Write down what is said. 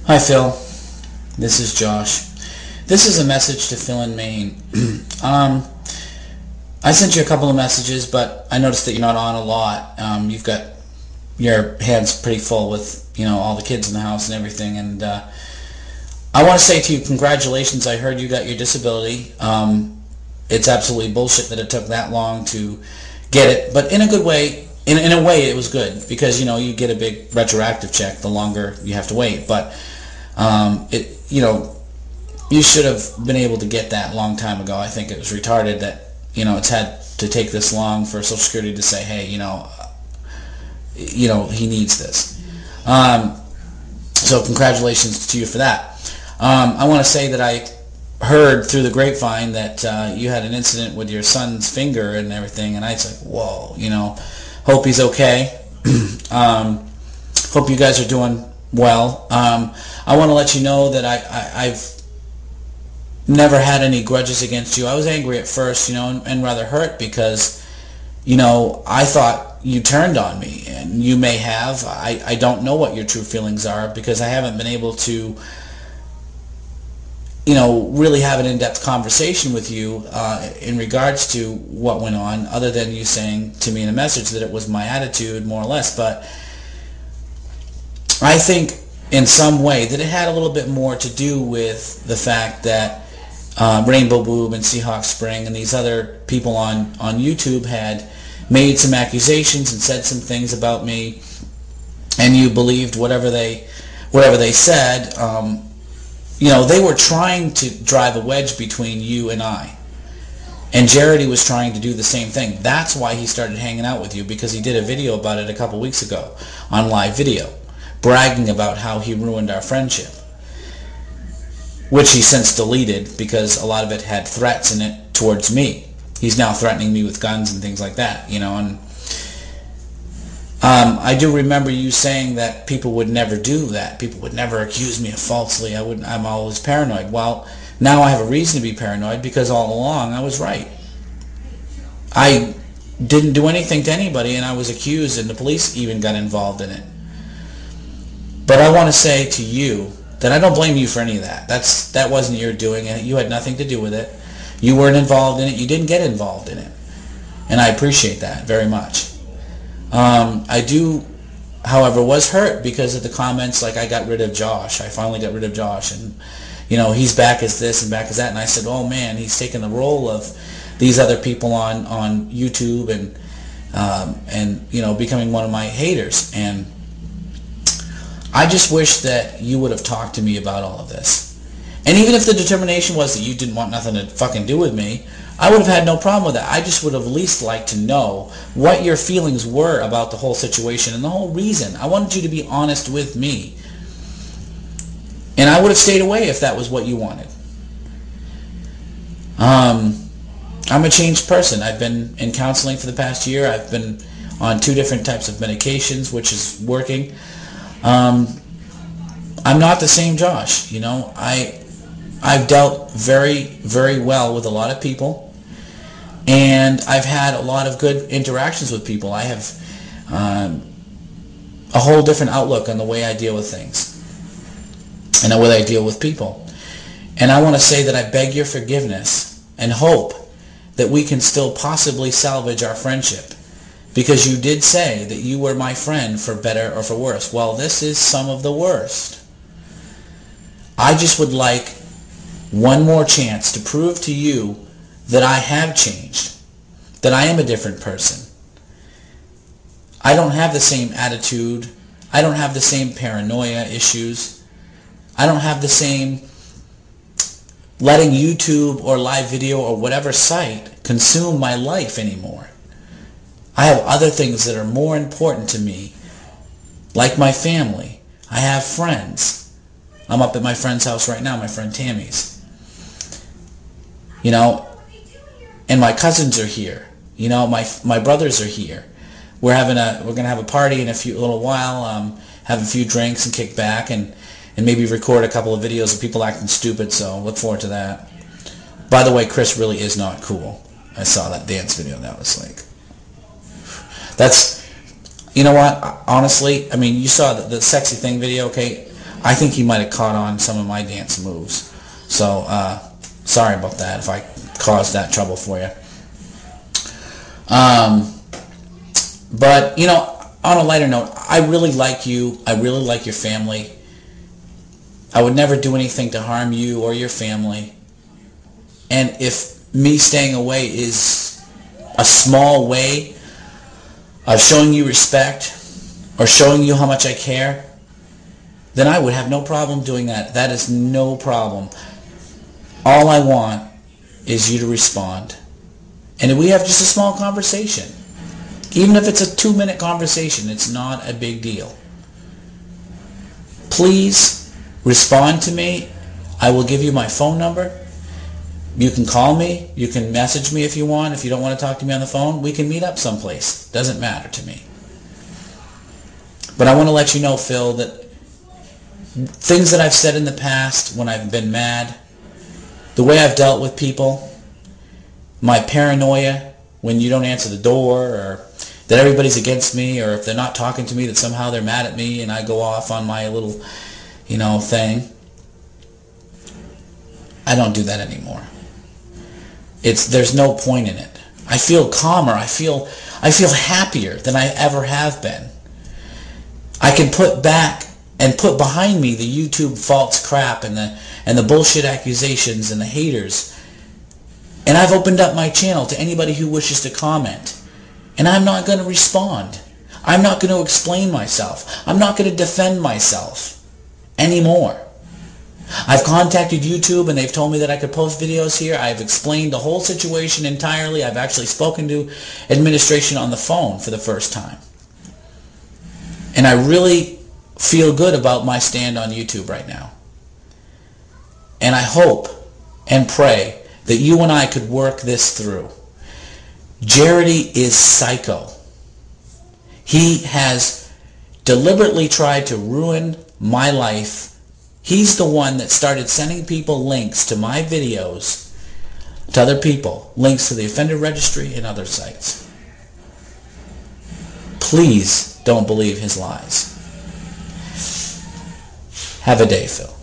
Hi Phil, this is Josh. This is a message to Phil in Maine. I sent you a couple of messages, but I noticed that you're not on a lot. You've got your hands pretty full with all the kids in the house and everything, and I want to say to you, congratulations. I heard you got your disability. It's absolutely bullshit that it took that long to get it, but in a good way. In a way, it was good because you get a big retroactive check the longer you have to wait. But you should have been able to get that a long time ago. I think it was retarded that it's had to take this long for Social Security to say, hey, he needs this. So congratulations to you for that. I want to say that I heard through the grapevine that you had an incident with your son's finger and everything, and I was like, whoa, hope he's okay. Hope you guys are doing well. I want to let you know that I've never had any grudges against you. I was angry at first, and rather hurt because, I thought you turned on me, and you may have. I don't know what your true feelings are because I haven't been able to really have an in-depth conversation with you in regards to what went on, other than you saying to me in a message that it was my attitude, more or less. But I think in some way that it had a little bit more to do with the fact that Rainbow Boob and Seahawk Spring and these other people on YouTube had made some accusations and said some things about me, and you believed whatever they said. They were trying to drive a wedge between you and I. And Jarity was trying to do the same thing. That's why he started hanging out with you, because he did a video about it a couple weeks ago on live video, bragging about how he ruined our friendship, which he since deleted because a lot of it had threats in it towards me. He's now threatening me with guns and things like that, and I do remember you saying that people would never do that. People would never accuse me of falsely. I'm always paranoid. Well, now I have a reason to be paranoid because all along I was right. I didn't do anything to anybody, and I was accused, and the police even got involved in it. But I want to say to you that I don't blame you for any of that. That wasn't your doing, and you had nothing to do with it. You weren't involved in it. You didn't get involved in it. And I appreciate that very much. I do, however, was hurt because of the comments, like I got rid of Josh. I finally got rid of Josh, and he's back as this and back as that. And I said, oh man, he's taking the role of these other people on YouTube and becoming one of my haters. And I just wish that you would have talked to me about all of this. And even if the determination was that you didn't want nothing to fucking do with me, I would have had no problem with that. I just would have at least liked to know what your feelings were about the whole situation and the whole reason. I wanted you to be honest with me. And I would have stayed away if that was what you wanted. I'm a changed person. I've been in counseling for the past year. I've been on 2 different types of medications, which is working. I'm not the same Josh. I've dealt very, very well with a lot of people, and I've had a lot of good interactions with people. I have a whole different outlook on the way I deal with things and the way I deal with people. And I want to say that I beg your forgiveness and hope that we can still possibly salvage our friendship, because you did say that you were my friend for better or for worse. Well, this is some of the worst. I just would like one more chance to prove to you that I have changed, that I am a different person. I don't have the same attitude. I don't have the same paranoia issues. I don't have the same letting YouTube or live video or whatever site consume my life anymore. I have other things that are more important to me, like my family. I have friends. I'm up at my friend's house right now, my friend Tammy's. And my cousins are here. My brothers are here. We're gonna have a party in a little while. Have a few drinks and kick back and maybe record a couple of videos of people acting stupid. So look forward to that. By the way, Chris really is not cool. I saw that dance video. That was like, you know what? Honestly, I mean, you saw the sexy thing video. Okay, I think he might have caught on some of my dance moves. So, sorry about that if I caused that trouble for you. But, you know, on a lighter note, I really like you. I really like your family. I would never do anything to harm you or your family. And if me staying away is a small way of showing you respect or showing you how much I care, then I would have no problem doing that. That is no problem. All I want is you to respond. And we have just a small conversation. Even if it's a 2-minute conversation, it's not a big deal. Please respond to me. I will give you my phone number. You can call me. You can message me if you want. If you don't want to talk to me on the phone, we can meet up someplace. Doesn't matter to me. But I want to let you know, Phil, that things that I've said in the past when I've been mad, the way I've dealt with people, my paranoia when you don't answer the door, or that everybody's against me, or if they're not talking to me, that somehow they're mad at me and I go off on my little, you know, thing. I don't do that anymore. There's no point in it. I feel calmer. I feel happier than I ever have been. I can put back and put behind me the YouTube false crap and the bullshit accusations and the haters. And I've opened up my channel to anybody who wishes to comment. And I'm not going to respond. I'm not going to explain myself. I'm not going to defend myself anymore. I've contacted YouTube and they've told me that I could post videos here. I've explained the whole situation entirely. I've actually spoken to administration on the phone for the first time. And I really feel good about my stand on YouTube right now. And I hope and pray that you and I could work this through. Jarity is psycho. He has deliberately tried to ruin my life. He's the one that started sending people links to my videos, to other people, links to the offender registry and other sites. Please don't believe his lies. Have a day, Phil.